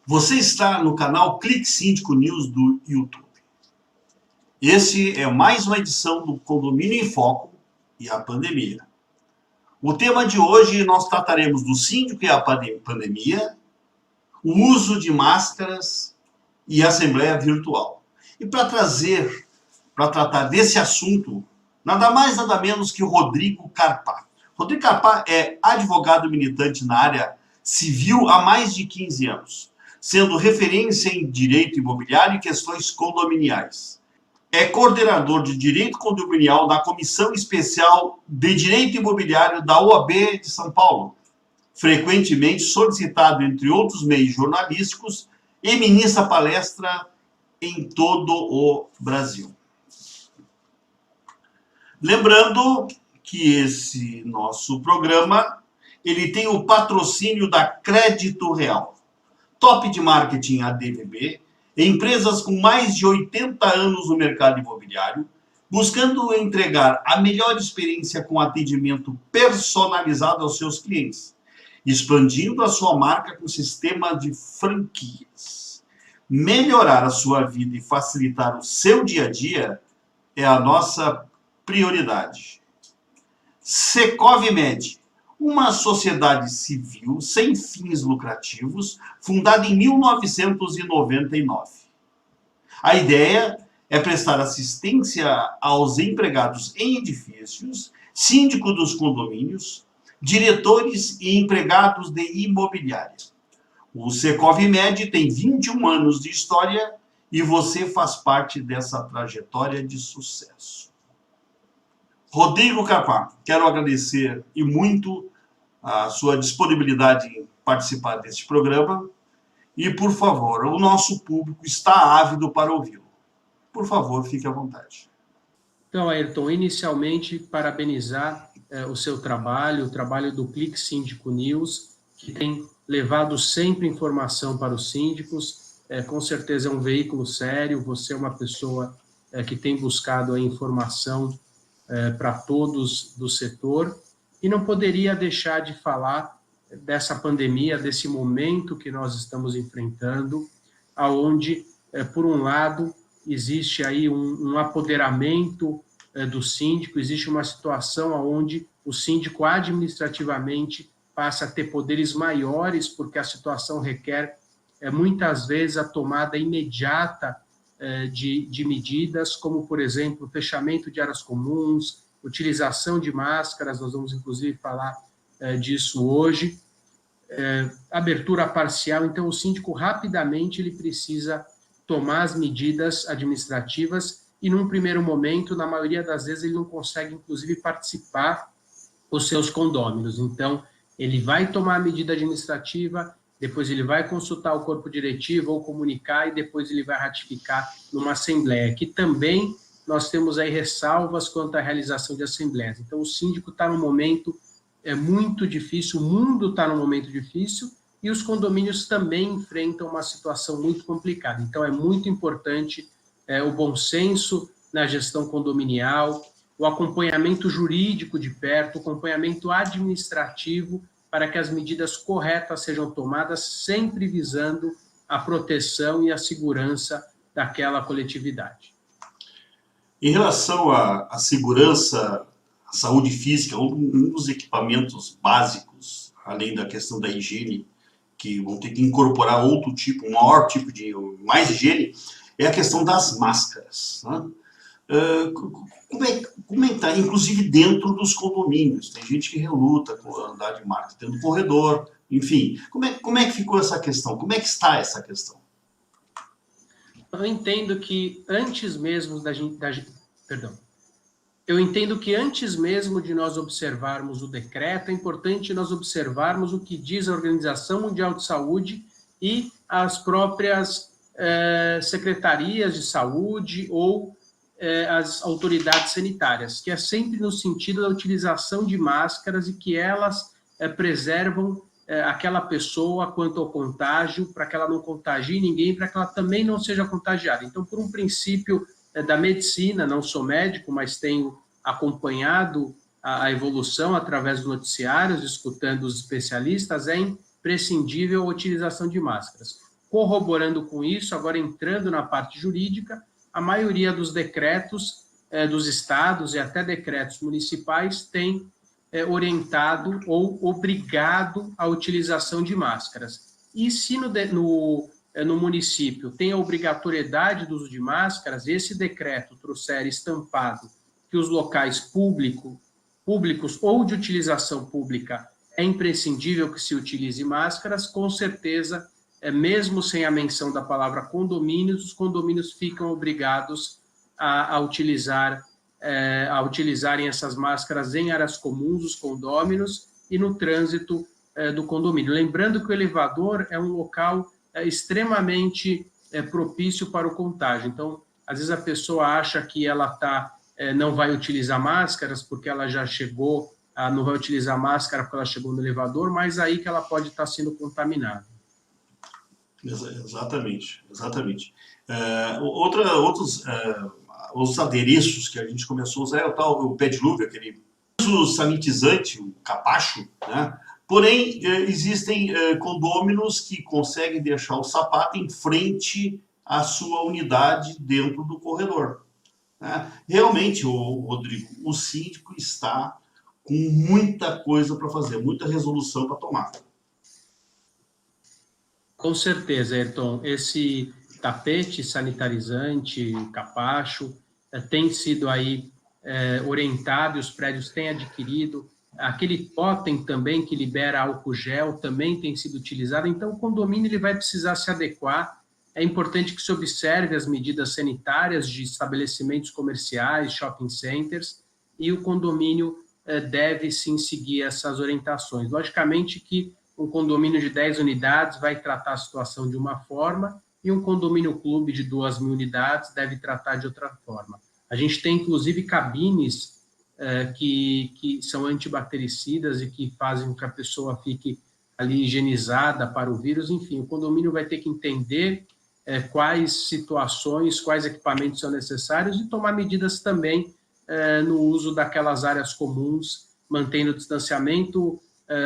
Você está no canal Clique Síndico News do YouTube. Esse é mais uma edição do Condomínio em Foco e a pandemia. O tema de hoje nós trataremos do síndico e a pandemia, o uso de máscaras e assembleia virtual. E para tratar desse assunto, nada mais nada menos que o Rodrigo Carpá. Rodrigo Carpá é advogado militante na área civil há mais de 15 anos, sendo referência em direito imobiliário e questões condominiais. É coordenador de direito condominial da Comissão Especial de Direito Imobiliário da OAB de São Paulo, frequentemente solicitado, entre outros meios jornalísticos, e ministra palestra em todo o Brasil. Lembrando que esse nosso programa ele tem o patrocínio da Crédito Real, top de marketing ADVB, empresas com mais de 80 anos no mercado imobiliário, buscando entregar a melhor experiência com atendimento personalizado aos seus clientes, expandindo a sua marca com sistema de franquias. Melhorar a sua vida e facilitar o seu dia a dia é a nossa prioridade. Secov-Med, uma sociedade civil sem fins lucrativos, fundada em 1999. A ideia é prestar assistência aos empregados em edifícios, síndico dos condomínios, diretores e empregados de imobiliária. O Secov-Med tem 21 anos de história e você faz parte dessa trajetória de sucesso. Rodrigo Carpá, quero agradecer e muito a sua disponibilidade em participar deste programa e, por favor, o nosso público está ávido para ouvi-lo. Por favor, fique à vontade. Então, Ayrton, inicialmente, parabenizar o seu trabalho, o trabalho do Clique Síndico News, que tem levado sempre informação para os síndicos. Com certeza é um veículo sério, você é uma pessoa que tem buscado a informação para todos do setor, e não poderia deixar de falar dessa pandemia, desse momento que nós estamos enfrentando, aonde, por um lado, existe aí um apoderamento do síndico, existe uma situação onde o síndico administrativamente passa a ter poderes maiores, porque a situação requer, muitas vezes, a tomada imediata de medidas, como, por exemplo, fechamento de áreas comuns, utilização de máscaras, nós vamos, inclusive, falar disso hoje, abertura parcial. Então, o síndico, rapidamente, ele precisa tomar as medidas administrativas e, num primeiro momento, na maioria das vezes, ele não consegue, inclusive, participar os seus condôminos. Então, ele vai tomar a medida administrativa, depois ele vai consultar o corpo diretivo ou comunicar, e depois ele vai ratificar numa assembleia, que também nós temos aí ressalvas quanto à realização de assembleias. Então, o síndico está num momento muito difícil, o mundo está num momento difícil, e os condomínios também enfrentam uma situação muito complicada. Então, é muito importante o bom senso na gestão condominial, o acompanhamento jurídico de perto, o acompanhamento administrativo, para que as medidas corretas sejam tomadas, sempre visando a proteção e a segurança daquela coletividade. Em relação à segurança, à saúde física, um dos equipamentos básicos, além da questão da higiene, que vão ter que incorporar outro tipo, um maior tipo de mais higiene, é a questão das máscaras, né? Como é que está? Inclusive dentro dos condomínios. Tem gente que reluta com andar de máscara dentro do corredor, enfim. Como é que ficou essa questão? Como é que está essa questão? Eu entendo que antes mesmo Eu entendo que antes mesmo de nós observarmos o decreto, é importante nós observarmos o que diz a Organização Mundial de Saúde e as próprias secretarias de saúde ou as autoridades sanitárias, que é sempre no sentido da utilização de máscaras e que elas preservam aquela pessoa quanto ao contágio, para que ela não contagie ninguém, para que ela também não seja contagiada. Então, por um princípio da medicina, não sou médico, mas tenho acompanhado a evolução através dos noticiários, escutando os especialistas, é imprescindível a utilização de máscaras. corroborando com isso, agora entrando na parte jurídica, a maioria dos decretos dos estados e até decretos municipais tem orientado ou obrigado a utilização de máscaras. E se no município tem a obrigatoriedade do uso de máscaras, esse decreto trouxer estampado que os locais públicos ou de utilização pública é imprescindível que se utilize máscaras, com certeza, mesmo sem a menção da palavra condomínios, os condomínios ficam obrigados a utilizarem essas máscaras em áreas comuns, os condôminos, e no trânsito do condomínio. Lembrando que o elevador é um local extremamente propício para o contágio. Então, às vezes a pessoa acha que ela não vai utilizar máscaras porque ela já chegou, não vai utilizar máscara porque ela chegou no elevador, mas aí que ela pode estar sendo contaminada. Exatamente, exatamente. Outros adereços que a gente começou a usar é o pé de luva, aquele sanitizante, o capacho, né? Porém, existem condôminos que conseguem deixar o sapato em frente à sua unidade dentro do corredor. Né? Realmente, Rodrigo, o síndico está com muita coisa para fazer, muita resolução para tomar. Com certeza, Ayrton. Esse tapete sanitarizante, capacho, tem sido aí orientado e os prédios têm adquirido. Aquele totem também que libera álcool gel também tem sido utilizado. Então, o condomínio ele vai precisar se adequar. É importante que se observe as medidas sanitárias de estabelecimentos comerciais, shopping centers, e o condomínio deve sim seguir essas orientações. Logicamente que um condomínio de 10 unidades vai tratar a situação de uma forma e um condomínio clube de 2.000 unidades deve tratar de outra forma. A gente tem, inclusive, cabines que são antibactericidas e que fazem com que a pessoa fique ali higienizada para o vírus. Enfim, o condomínio vai ter que entender quais situações, quais equipamentos são necessários e tomar medidas também no uso daquelas áreas comuns, mantendo o distanciamento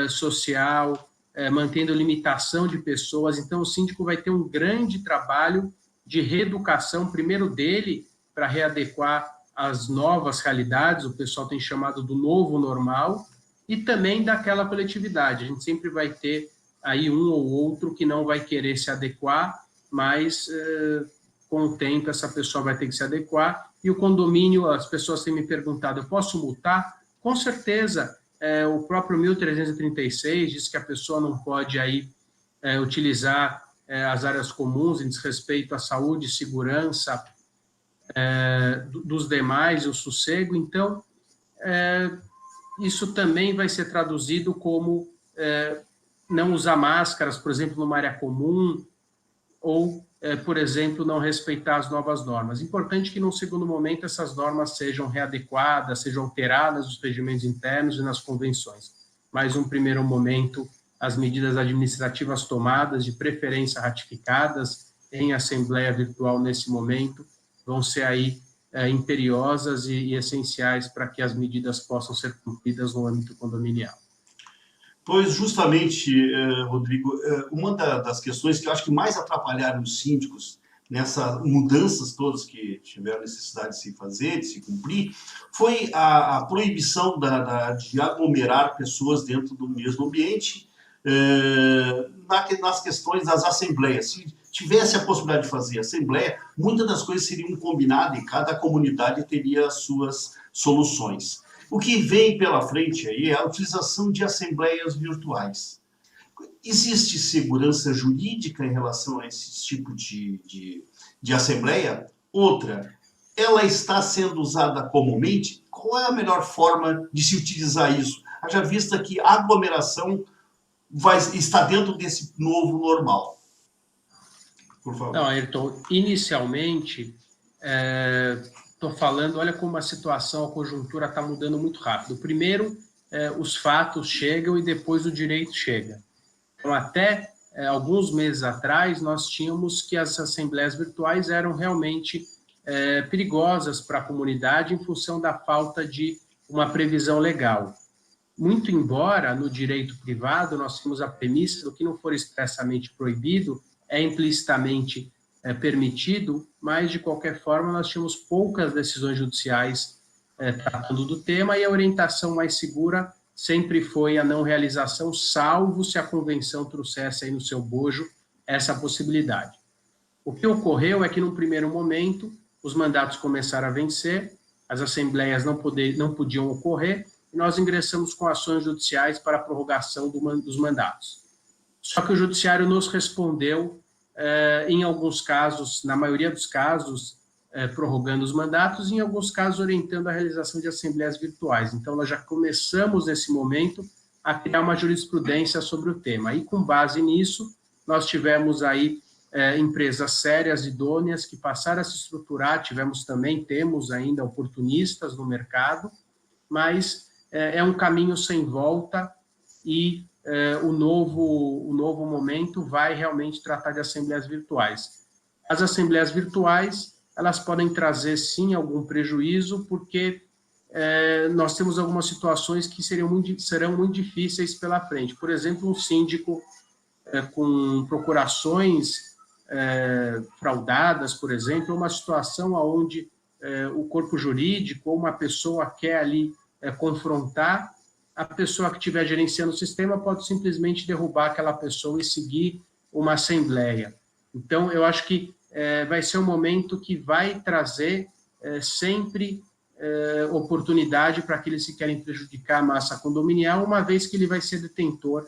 social, mantendo limitação de pessoas. Então, o síndico vai ter um grande trabalho de reeducação, primeiro dele, para readequar as novas realidades, o pessoal tem chamado do novo normal, e também daquela coletividade. A gente sempre vai ter aí um ou outro que não vai querer se adequar, mas com o tempo essa pessoa vai ter que se adequar. E o condomínio, as pessoas têm me perguntado, eu posso multar? Com certeza. O próprio 1336 diz que a pessoa não pode aí, utilizar as áreas comuns em desrespeito à saúde e segurança dos demais, o sossego. Então, isso também vai ser traduzido como não usar máscaras, por exemplo, numa área comum, ou, por exemplo, não respeitar as novas normas. Importante que, num segundo momento, essas normas sejam readequadas, sejam alteradas nos regimentos internos e nas convenções. Mas, num primeiro momento, as medidas administrativas tomadas, de preferência ratificadas em assembleia virtual nesse momento, vão ser aí imperiosas e essenciais para que as medidas possam ser cumpridas no âmbito condominial. Pois, justamente, Rodrigo, uma das questões que eu acho que mais atrapalharam os síndicos nessas mudanças todas que tiveram necessidade de se fazer, de se cumprir, foi a proibição de aglomerar pessoas dentro do mesmo ambiente, nas questões das assembleias. Se tivesse a possibilidade de fazer assembleia, muitas das coisas seriam combinadas e cada comunidade teria as suas soluções. O que vem pela frente aí é a utilização de assembleias virtuais. Existe segurança jurídica em relação a esse tipo de assembleia? Outra, ela está sendo usada comumente? Qual é a melhor forma de se utilizar isso? Haja vista que a aglomeração está dentro desse novo normal. Por favor. Não, Ayrton, inicialmente, estou falando, olha como a situação, a conjuntura está mudando muito rápido. Primeiro, os fatos chegam e depois o direito chega. Então, até alguns meses atrás, nós tínhamos que as assembleias virtuais eram realmente perigosas para a comunidade em função da falta de uma previsão legal. Muito embora, no direito privado, nós temos a premissa do que não for expressamente proibido, é implicitamente permitido, mas, de qualquer forma, nós tínhamos poucas decisões judiciais tratando do tema, e a orientação mais segura sempre foi a não realização, salvo se a convenção trouxesse aí no seu bojo essa possibilidade. O que ocorreu é que, num primeiro momento, os mandatos começaram a vencer, as assembleias não podiam ocorrer, e nós ingressamos com ações judiciais para a prorrogação dos mandatos. Só que o judiciário nos respondeu, em alguns casos, na maioria dos casos, prorrogando os mandatos, e em alguns casos orientando a realização de assembleias virtuais. Então, nós já começamos, nesse momento, a criar uma jurisprudência sobre o tema. E, com base nisso, nós tivemos aí empresas sérias, idôneas, que passaram a se estruturar, temos ainda oportunistas no mercado, mas é um caminho sem volta, e o novo momento vai realmente tratar de assembleias virtuais. As assembleias virtuais, elas podem trazer, sim, algum prejuízo, porque nós temos algumas situações que serão muito difíceis pela frente. Por exemplo, um síndico com procurações fraudadas, por exemplo, uma situação onde o corpo jurídico ou uma pessoa quer ali confrontar, a pessoa que estiver gerenciando o sistema pode simplesmente derrubar aquela pessoa e seguir uma assembleia. Então, eu acho que vai ser um momento que vai trazer sempre oportunidade para aqueles que querem prejudicar a massa condominial, uma vez que ele vai ser detentor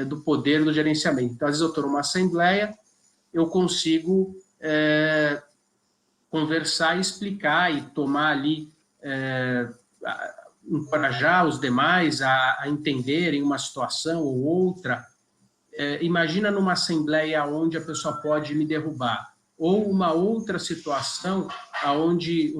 do poder do gerenciamento. Então, às vezes eu estou numa assembleia, eu consigo conversar e explicar e tomar ali, encorajar os demais a entenderem uma situação ou outra. Imagina numa assembleia onde a pessoa pode me derrubar, ou uma outra situação onde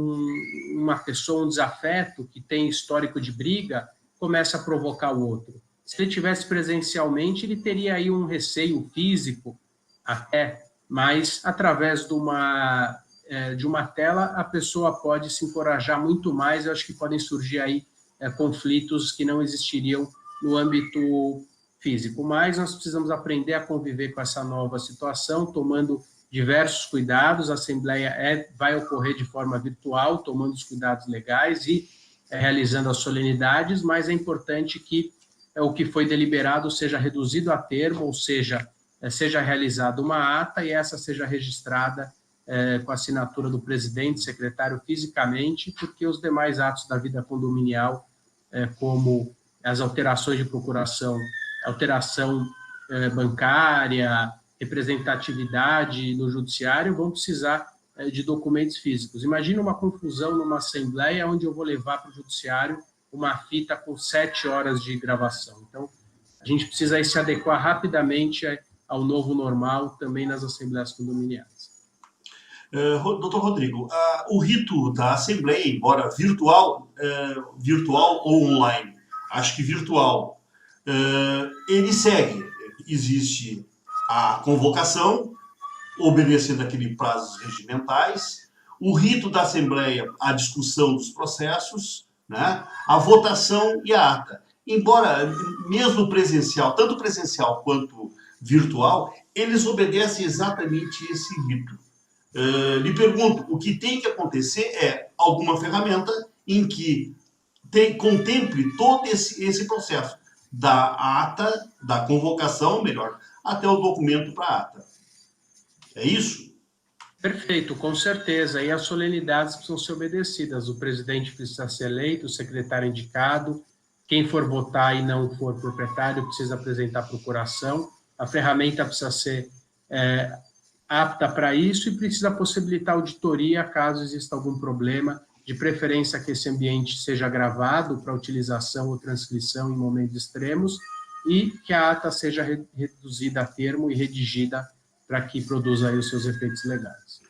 uma pessoa, um desafeto, que tem histórico de briga, começa a provocar o outro. Se ele tivesse presencialmente, ele teria aí um receio físico, até, mas através de uma tela, a pessoa pode se encorajar muito mais. Eu acho que podem surgir aí conflitos que não existiriam no âmbito físico, mas nós precisamos aprender a conviver com essa nova situação, tomando diversos cuidados. A assembleia vai ocorrer de forma virtual, tomando os cuidados legais e realizando as solenidades, mas é importante que o que foi deliberado seja reduzido a termo, ou seja, seja realizada uma ata e essa seja registrada com a assinatura do presidente, secretário, fisicamente, porque os demais atos da vida condominial, como as alterações de procuração, alteração bancária, representatividade no judiciário, vão precisar de documentos físicos. Imagina uma confusão numa assembleia onde eu vou levar para o judiciário uma fita com 7 horas de gravação. Então, a gente precisa aí se adequar rapidamente ao novo normal também nas assembleias condominiais. Doutor Rodrigo, o rito da Assembleia, embora virtual ou online, acho que virtual, ele segue. Existe a convocação, obedecendo aqueles prazos regimentais, o rito da Assembleia, a discussão dos processos, né, a votação e a ata. Embora, mesmo presencial, tanto presencial quanto virtual, eles obedecem exatamente esse rito. Lhe pergunto, o que tem que acontecer é alguma ferramenta em que contemple todo esse processo, da ata, da convocação, melhor, até o documento para a ata. É isso? Perfeito, com certeza. E as solenidades precisam ser obedecidas. O presidente precisa ser eleito, o secretário indicado, quem for votar e não for proprietário precisa apresentar procuração, a ferramenta precisa ser apta para isso e precisa possibilitar auditoria caso exista algum problema, de preferência que esse ambiente seja gravado para utilização ou transcrição em momentos extremos e que a ata seja reduzida a termo e redigida para que produza aí os seus efeitos legais.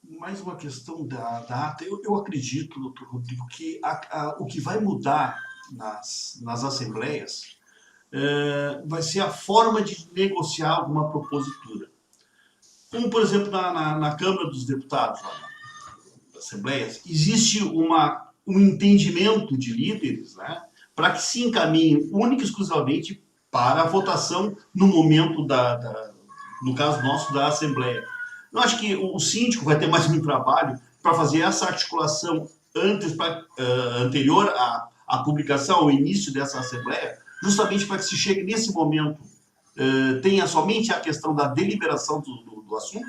Mais uma questão da ata. Eu acredito, doutor Rodrigo, que o que vai mudar nas assembleias vai ser a forma de negociar alguma propositura. Como, por exemplo, na Câmara dos Deputados, nas assembleias, existe um entendimento de líderes, né, para que se encaminhe única e exclusivamente para a votação no momento no caso nosso, da Assembleia. Eu acho que o síndico vai ter mais um trabalho para fazer essa articulação anterior à publicação, ao início dessa Assembleia, justamente para que se chegue nesse momento, tenha somente a questão da deliberação do assunto?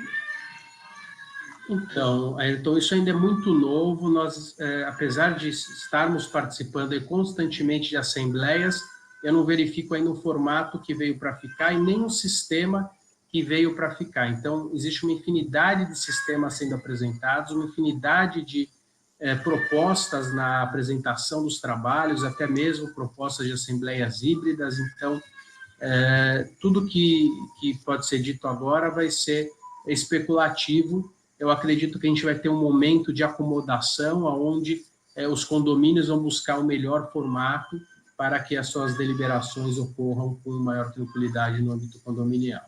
Então, Ayrton, isso ainda é muito novo. Nós, apesar de estarmos participando constantemente de assembleias, eu não verifico ainda um formato que veio para ficar e nem um sistema que veio para ficar. Então, existe uma infinidade de sistemas sendo apresentados, uma infinidade de propostas na apresentação dos trabalhos, até mesmo propostas de assembleias híbridas. Então, tudo que pode ser dito agora vai ser especulativo. Eu acredito que a gente vai ter um momento de acomodação, onde os condomínios vão buscar o melhor formato para que as suas deliberações ocorram com maior tranquilidade no âmbito condominial.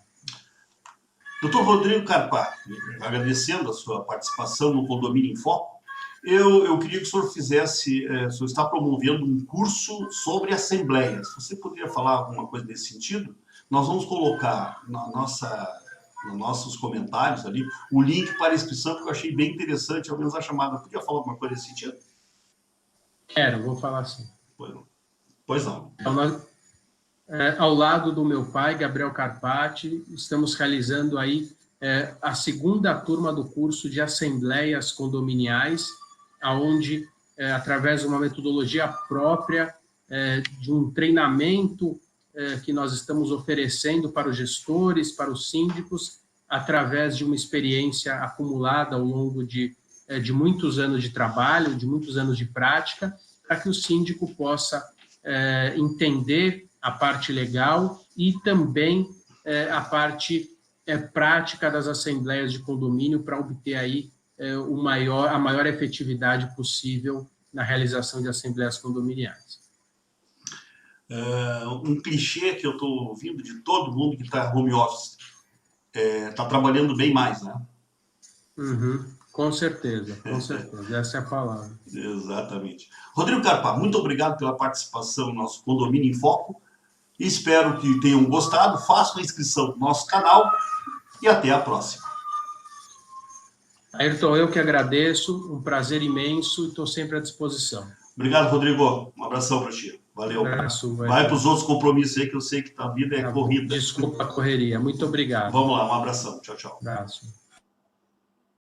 Doutor Rodrigo Carpá, agradecendo a sua participação no Condomínio em Foco, eu queria que o senhor fizesse, o senhor está promovendo um curso sobre assembleias. Você poderia falar alguma coisa nesse sentido? Nós vamos colocar nos nossos comentários ali o link para a inscrição, porque eu achei bem interessante, ao menos a chamada. Podia falar alguma coisa nesse sentido? Vou falar sim. Pois não. Então, ao lado do meu pai, Gabriel Carpati, estamos realizando aí a segunda turma do curso de assembleias condominiais, onde, através de uma metodologia própria, de um treinamento que nós estamos oferecendo para os gestores, para os síndicos, através de uma experiência acumulada ao longo de muitos anos de trabalho, de muitos anos de prática, para que o síndico possa entender a parte legal e também a parte prática das assembleias de condomínio para obter aí a maior efetividade possível na realização de assembleias condominiais. Um clichê que eu estou ouvindo de todo mundo que está home office, está trabalhando bem mais, né? Com certeza, essa é a palavra. Exatamente. Rodrigo Carpá, muito obrigado pela participação no nosso Condomínio em Foco. Espero que tenham gostado. Façam a inscrição no nosso canal e até a próxima. Ayrton, eu que agradeço, um prazer imenso e estou sempre à disposição. Obrigado, Rodrigo. Um abração para ti. Valeu. Um abraço, vai para os outros compromissos aí, que eu sei que a vida é corrida. Desculpa a correria. Muito obrigado. Vamos lá, um abração. Tchau, tchau. Abraço.